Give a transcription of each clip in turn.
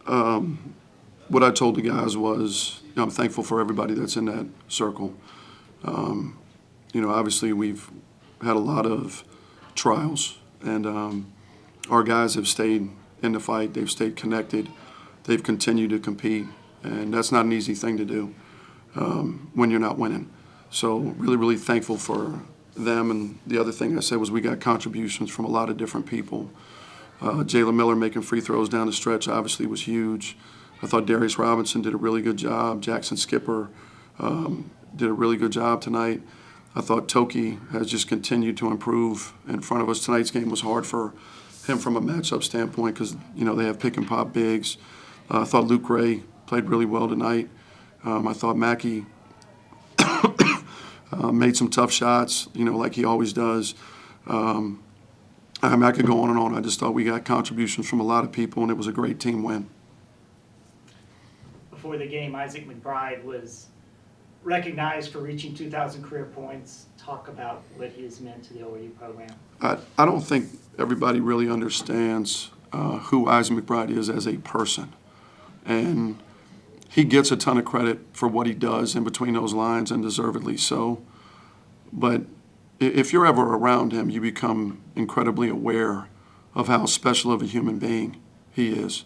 What I told the guys was, I'm thankful for everybody that's in that circle. Obviously we've had a lot of trials, and our guys have stayed in the fight. They've stayed connected. They've continued to compete, and that's not an easy thing to do when you're not winning. So really, really thankful for them. And the other thing I said was we got contributions from a lot of different people. Jalen Miller making free throws down the stretch obviously was huge. I thought Darius Robinson did a really good job. Jackson Skipper did a really good job tonight. I thought Toki has just continued to improve in front of us. Tonight's game was hard for him from a matchup standpoint because, they have pick and pop bigs. I thought Luke Gray played really well tonight. I thought Mackey made some tough shots, like he always does. I could go on and on. I just thought we got contributions from a lot of people, and it was a great team win. Before the game, Isaac McBride was recognized for reaching 2,000 career points. Talk about what he has meant to the ORU program. I don't think everybody really understands who Isaac McBride is as a person. And he gets a ton of credit for what he does in between those lines, and deservedly so. But if you're ever around him, you become incredibly aware of how special of a human being he is.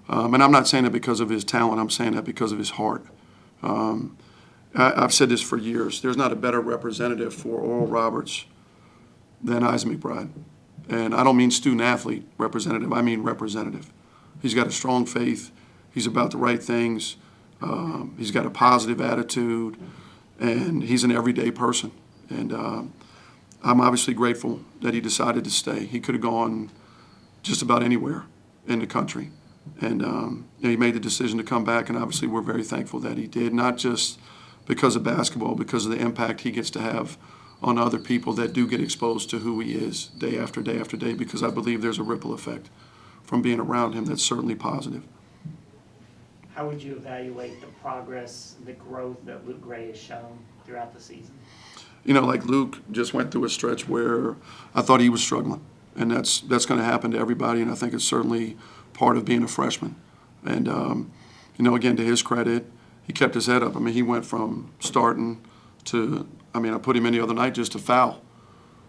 And I'm not saying that because of his talent. I'm saying that because of his heart. I've said this for years. There's not a better representative for Oral Roberts than Isaac McBride. And I don't mean student-athlete representative. I mean representative. He's got a strong faith. He's about the right things. He's got a positive attitude. And he's an everyday person. And I'm obviously grateful that he decided to stay. He could have gone just about anywhere in the country. And he made the decision to come back, and obviously we're very thankful that he did, not just because of basketball, because of the impact he gets to have on other people that do get exposed to who he is day after day after day, because I believe there's a ripple effect from being around him that's certainly positive. How would you evaluate the progress, the growth that Luke Gray has shown throughout the season? Like Luke just went through a stretch where I thought he was struggling, and that's going to happen to everybody, and I think it's certainly part of being a freshman. And, again, to his credit, he kept his head up. I mean, he went from starting to, I put him in the other night just to foul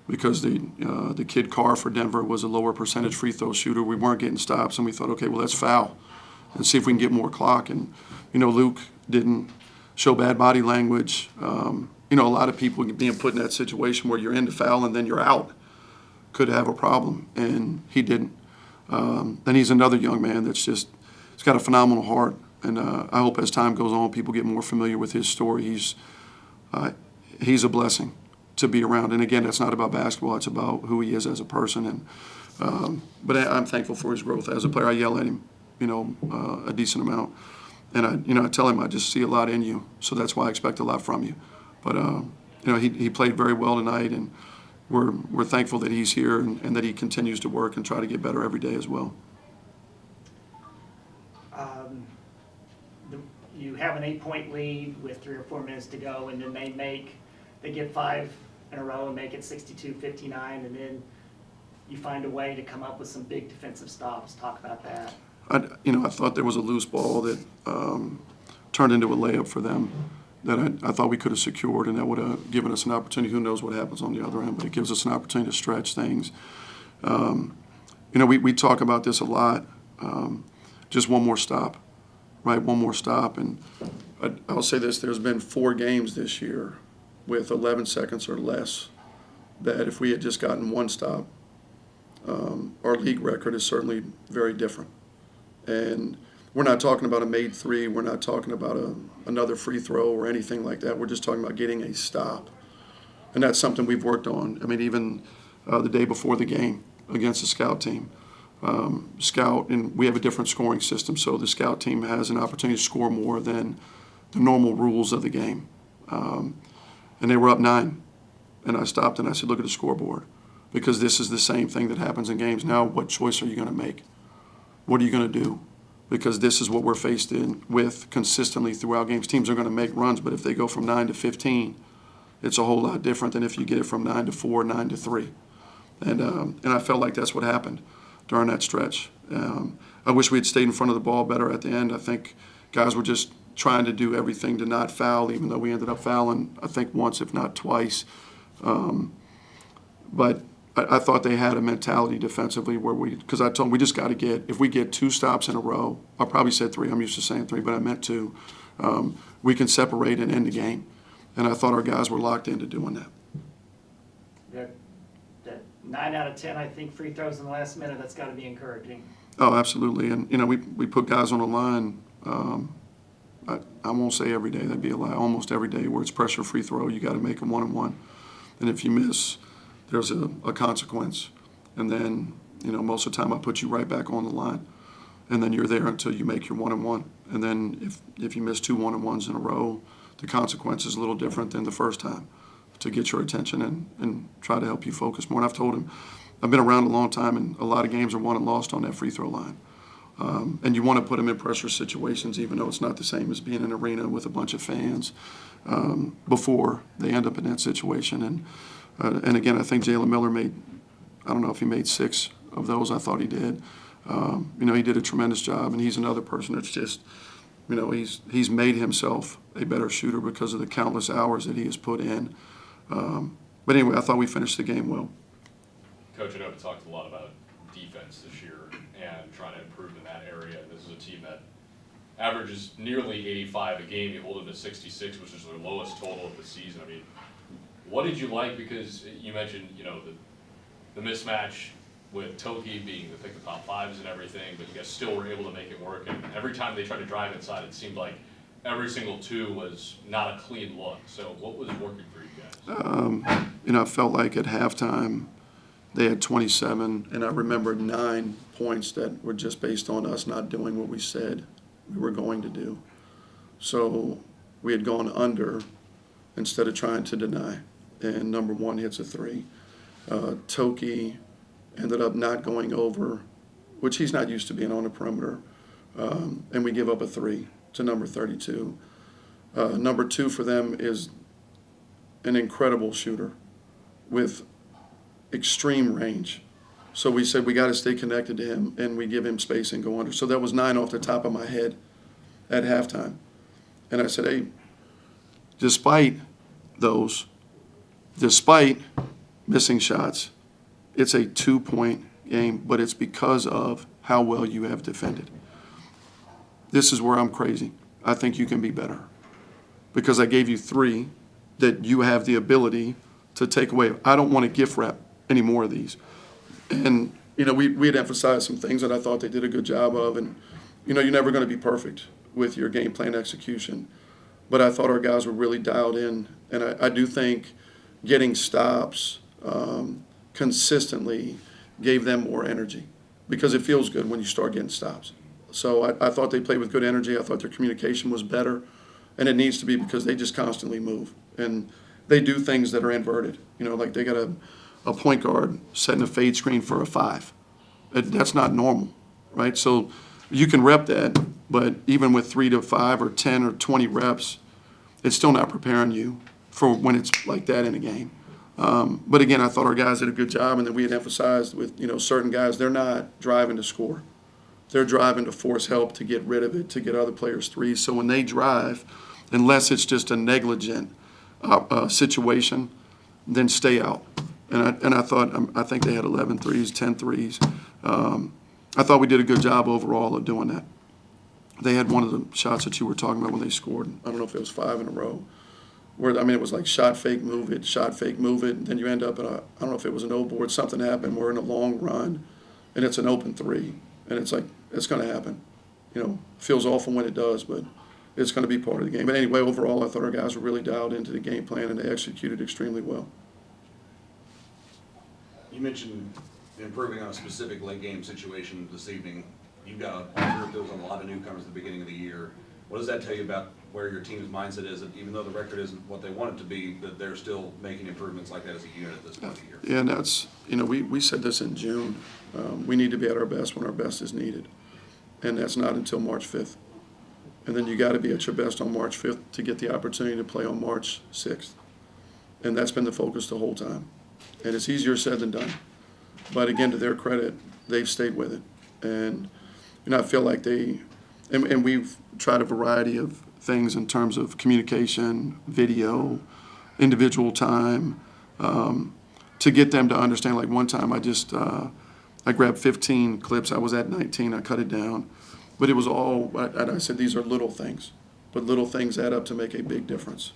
because the kid Carr for Denver was a lower percentage free throw shooter. We weren't getting stops, and we thought, okay, well, let's foul and see if we can get more clock. And, Luke didn't show bad body language. A lot of people being put in that situation where you're in the foul and then you're out could have a problem, and he didn't. And he's another young man that's he's got a phenomenal heart. And I hope as time goes on, people get more familiar with his story. He's a blessing to be around. And again, that's not about basketball. It's about who he is as a person. And but I'm thankful for his growth as a player. I yell at him, a decent amount. And I tell him I just see a lot in you, so that's why I expect a lot from you. But he played very well tonight, and we're thankful that he's here and that he continues to work and try to get better every day as well. You have an 8-point lead with 3 or 4 minutes to go, and then they get 5 in a row and make it 62-59, and then you find a way to come up with some big defensive stops. Talk about that. I thought there was a loose ball that turned into a layup for them that I thought we could have secured, and that would have given us an opportunity. Who knows what happens on the other end, but it gives us an opportunity to stretch things. We talk about this a lot. Just one more stop, right? One more stop. And I'll say this, there's been 4 games this year with 11 seconds or less that if we had just gotten one stop, our league record is certainly very different. And we're not talking about a made 3. We're not talking about another free throw or anything like that. We're just talking about getting a stop. And that's something we've worked on. Even the day before the game against the scout team. And we have a different scoring system, so the scout team has an opportunity to score more than the normal rules of the game. And they were up 9. And I stopped and I said, look at the scoreboard. Because this is the same thing that happens in games. Now, what choice are you going to make? What are you going to do? Because this is what we're faced with consistently throughout games. Teams are going to make runs, but if they go from 9 to 15, it's a whole lot different than if you get it from 9 to 4, 9 to 3. And I felt like that's what happened. during that stretch. I wish we had stayed in front of the ball better at the end. I think guys were just trying to do everything to not foul, even though we ended up fouling, I think, once, if not twice. But I thought they had a mentality defensively where because I told them we just got to if we get 2 stops in a row, I probably said 3, I'm used to saying 3, but I meant 2, we can separate and end the game. And I thought our guys were locked into doing that. That 9 out of 10, I think, free throws in the last minute, that's got to be encouraging. Oh, absolutely. And, we put guys on the line, I won't say every day, that'd be a lie, almost every day where it's pressure free throw, you got to make them 1-on-1. And if you miss, there's a consequence. And then, most of the time I put you right back on the line. And then you're there until you make your 1-on-1. And then if you miss 2 1-on-1s in a row, the consequence is a little different than the first time to get your attention and try to help you focus more. And I've told him, I've been around a long time, and a lot of games are won and lost on that free throw line. And you want to put them in pressure situations, even though it's not the same as being in an arena with a bunch of fans before they end up in that situation. And again, I think Jalen Miller I don't know if he made 6 of those. I thought he did. He did a tremendous job, and he's another person that's just, he's made himself a better shooter because of the countless hours that he has put in. But anyway, I thought we finished the game well. Coach, I know we talked a lot about defense this year and trying to improve in that area. This is a team that averages nearly 85 a game. You hold them to 66, which is their lowest total of the season. I mean, what did you like? Because you mentioned, the mismatch with Toki being the top 5s and everything, but you guys still were able to make it work. And every time they tried to drive inside, it seemed like every single 2 was not a clean look. So what was working for you guys? I felt like at halftime they had 27, and I remembered 9 points that were just based on us not doing what we said we were going to do. So we had gone under instead of trying to deny. And number 1 hits a 3. Toki ended up not going over, which he's not used to being on the perimeter, and we give up a 3 to number 32. Number 2 for them is an incredible shooter with extreme range. So we said we got to stay connected to him, and we give him space and go under. So that was 9 off the top of my head at halftime. And I said, hey, despite missing shots, it's a 2-point game, but it's because of how well you have defended. This is where I'm crazy. I think you can be better because I gave you 3 that you have the ability to take away. I don't want to gift wrap any more of these. And, we had emphasized some things that I thought they did a good job of. And, you're never going to be perfect with your game plan execution. But I thought our guys were really dialed in. And I do think getting stops consistently gave them more energy because it feels good when you start getting stops. So I thought they played with good energy. I thought their communication was better. And it needs to be because they just constantly move. And they do things that are inverted. Like they got a point guard setting a fade screen for a 5. That's not normal, right? So you can rep that, but even with 3 to 5 or 10 or 20 reps, it's still not preparing you for when it's like that in a game. But again, I thought our guys did a good job, and then we had emphasized with certain guys, they're not driving to score. They're driving to force help, to get rid of it, to get other players threes. So when they drive, unless it's just a negligent situation, then stay out. And I think they had 11 threes, 10 threes. I thought we did a good job overall of doing that. They had one of the shots that you were talking about when they scored. I don't know if it was 5 in a row. It was like shot, fake, move it, shot, fake, move it. And then you end up I don't know if it was an O board, something happened. We're in a long run, and it's an open 3. And it's like, it's going to happen. Feels awful when it does, but it's going to be part of the game. But anyway, overall, I thought our guys were really dialed into the game plan, and they executed extremely well. You mentioned improving on a specific late game situation this evening. You've got a group that was a lot of newcomers at the beginning of the year. What does that tell you about where your team's mindset is, that even though the record isn't what they want it to be, that they're still making improvements like that as a unit at this point of the year? Yeah, and that's, we said this in June. We need to be at our best when our best is needed. And that's not until March 5th. And then you got to be at your best on March 5th to get the opportunity to play on March 6th. And that's been the focus the whole time. And it's easier said than done. But again, to their credit, they've stayed with it. And, I feel like and we've tried a variety of things in terms of communication, video, individual time, to get them to understand. Like one time I grabbed 15 clips. I was at 19. I cut it down. But it was all, and I said, these are little things. But little things add up to make a big difference.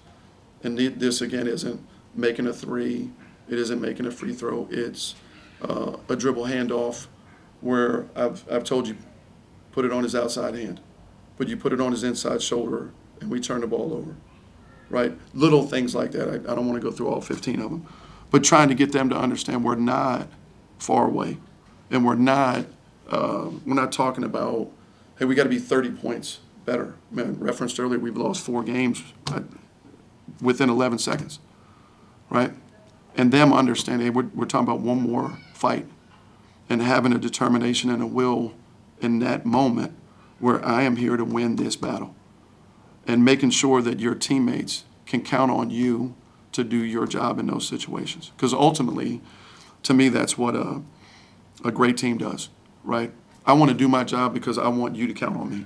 And this, again, isn't making a three. It isn't making a free throw. It's a dribble handoff where I've told you, put it on his outside hand. But you put it on his inside shoulder, and we turn the ball over. Right? Little things like that. I don't want to go through all 15 of them. But trying to get them to understand we're not far away. And we're not talking about, hey, we got to be 30 points better. Man, referenced earlier, we've lost 4 games within 11 seconds, right? And them understanding, hey, we're talking about one more fight and having a determination and a will in that moment where I am here to win this battle and making sure that your teammates can count on you to do your job in those situations. Because ultimately, to me, that's what a great team does, right? I want to do my job because I want you to count on me.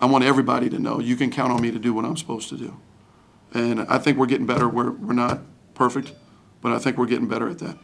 I want everybody to know you can count on me to do what I'm supposed to do. And I think we're getting better. We're not perfect, but I think we're getting better at that.